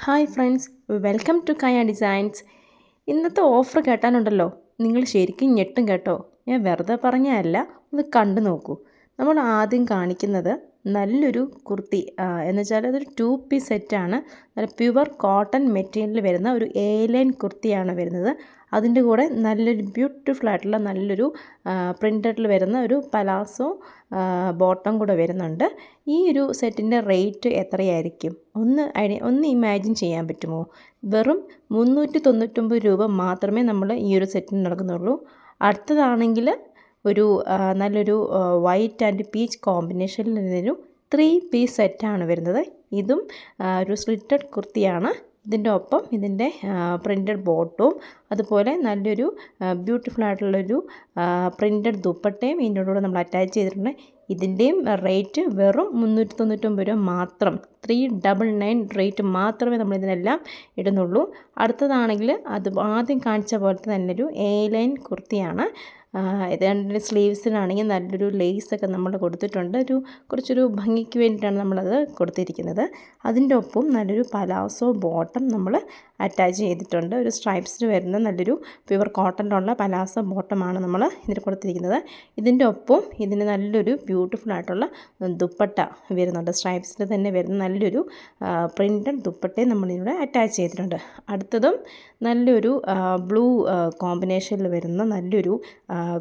Hi friends, welcome to Kaya designs. ഇന്നത്തെ offer കേട്ടാലുണ്ടല്ലോ, നിങ്ങൾ ശരിക്കും ഞെട്ടും കേട്ടോ. ഞാൻ വെറുതെ പറഞ്ഞതല്ല, ഒന്ന് കണ്ടു നോക്കൂ. നമ്മൾ ആദ്യം കാണിക്കുന്നത് നല്ലൊരു കുർത്തി എന്ന് വെച്ചാൽ അതൊരു 2 പീസ് സെറ്റാണ്. നല്ല പ്യുവർ കോട്ടൺ മെറ്റീരിയലിൽ വരുന്ന ഒരു എ ലൈൻ കുർത്തിയാണ് വരുന്നത്. അതിൻ്റെ കൂടെ നല്ലൊരു ബ്യൂട്ടിഫുൾ ആയിട്ടുള്ള നല്ലൊരു പ്രിൻറ്റഡിൽ വരുന്ന ഒരു പലാസോ ബോട്ടം കൂടെ വരുന്നുണ്ട്. ഈ ഒരു സെറ്റിൻ്റെ റേറ്റ് എത്രയായിരിക്കും ഒന്ന് ഇമാജിൻ ചെയ്യാൻ പറ്റുമോ? വെറും 399 രൂപ മാത്രമേ നമ്മൾ ഈ ഒരു സെറ്റിന് നൽകുന്നുള്ളൂ. അടുത്തതാണെങ്കിൽ ഒരു നല്ലൊരു വൈറ്റ് ആൻഡ് പീച്ച് കോമ്പിനേഷനിൽ ഒരു 3 പീസ് സെറ്റാണ് വരുന്നത്. ഇതും ഒരു സ്ലിറ്റഡ് കുർത്തിയാണ്. ഇതിൻ്റെ ഒപ്പം ഇതിൻ്റെ പ്രിൻറ്റഡ് ബോട്ടവും അതുപോലെ നല്ലൊരു ബ്യൂട്ടിഫുൾ ആയിട്ടുള്ളൊരു പ്രിൻറ്റഡ് ദുപ്പട്ടയും ഇതിൻ്റെ കൂടെ നമ്മൾ അറ്റാച്ച് ചെയ്തിട്ടുണ്ട്. ഇതിൻ്റെയും റേറ്റ് വെറും 399 രൂപ മാത്രം. 399 റേറ്റ് മാത്രമേ നമ്മളിതിനെല്ലാം ഇടുന്നുള്ളൂ. അടുത്തതാണെങ്കിൽ അത് ആദ്യം കാണിച്ച പോലത്തെ നല്ലൊരു എ ലൈൻ കുർത്തിയാണ്. ഇതിൻ്റെ സ്ലീവ്സിനാണെങ്കിൽ നല്ലൊരു ലേസൊക്കെ നമ്മൾ കൊടുത്തിട്ടുണ്ട്. കുറച്ചൊരു ഭംഗിക്ക് വേണ്ടിയിട്ടാണ് നമ്മളത് കൊടുത്തിരിക്കുന്നത്. അതിൻ്റെ ഒപ്പം നല്ലൊരു പലാസോ ബോട്ടം നമ്മൾ അറ്റാച്ച് ചെയ്തിട്ടുണ്ട്. ഒരു സ്ട്രൈപ്സിൽ വരുന്ന നല്ലൊരു പ്യുവർ കോട്ടണിലുള്ള പലാസോ ബോട്ടമാണ് നമ്മൾ ഇതിൽ കൊടുത്തിരിക്കുന്നത്. ഇതിൻ്റെ ഒപ്പം ഇതിന് നല്ലൊരു ബ്യൂട്ടിഫുൾ ആയിട്ടുള്ള ദുപ്പട്ട വരുന്നുണ്ട്. സ്ട്രൈപ്സിൽ തന്നെ വരുന്ന നല്ലൊരു പ്രിൻറ്റഡ് ദുപ്പട്ടയും നമ്മളിവിടെ അറ്റാച്ച് ചെയ്തിട്ടുണ്ട്. അടുത്തതും നല്ലൊരു ബ്ലൂ കോമ്പിനേഷനിൽ വരുന്ന നല്ലൊരു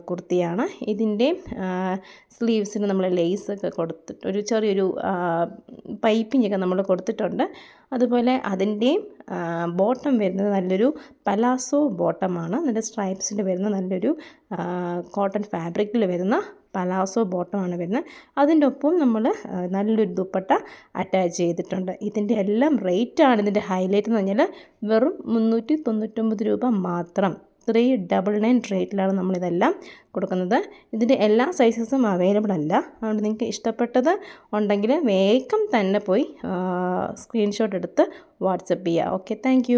കുർത്തിയാണ്. ഇതിൻ്റെ സ്ലീവ്സിന് നമ്മൾ ലേസൊക്കെ കൊടുത്തിട്ട് ഒരു ചെറിയൊരു പൈപ്പിങ്ങൊക്കെ നമ്മൾ കൊടുത്തിട്ടുണ്ട്. അതുപോലെ അതിൻ്റെയും ബോട്ടം വരുന്നത് നല്ലൊരു പലാസോ ബോട്ടമാണ്. നല്ല സ്ട്രൈപ്സിൽ വരുന്ന നല്ലൊരു കോട്ടൺ ഫാബ്രിക്കിൽ വരുന്ന പലാസോ ബോട്ടമാണ് വരുന്നത്. അതിൻ്റെ ഒപ്പം നമ്മൾ നല്ലൊരു ദുപ്പട്ട അറ്റാച്ച് ചെയ്തിട്ടുണ്ട്. ഇതിൻ്റെ എല്ലാം റേറ്റാണ് ഇതിൻ്റെ ഹൈലൈറ്റ് എന്ന് പറഞ്ഞാൽ വെറും 399 രൂപ മാത്രം. 399 റേറ്റിലാണ് നമ്മളിതെല്ലാം കൊടുക്കുന്നത്. ഇതിൻ്റെ എല്ലാ സൈസസും അവൈലബിൾ അല്ല. അതുകൊണ്ട് നിങ്ങൾക്ക് ഇഷ്ടപ്പെട്ടത് ഉണ്ടെങ്കിൽ വേഗം തന്നെ പോയി സ്ക്രീൻഷോട്ട് എടുത്ത് വാട്സപ്പ് ചെയ്യുക. Okay, thank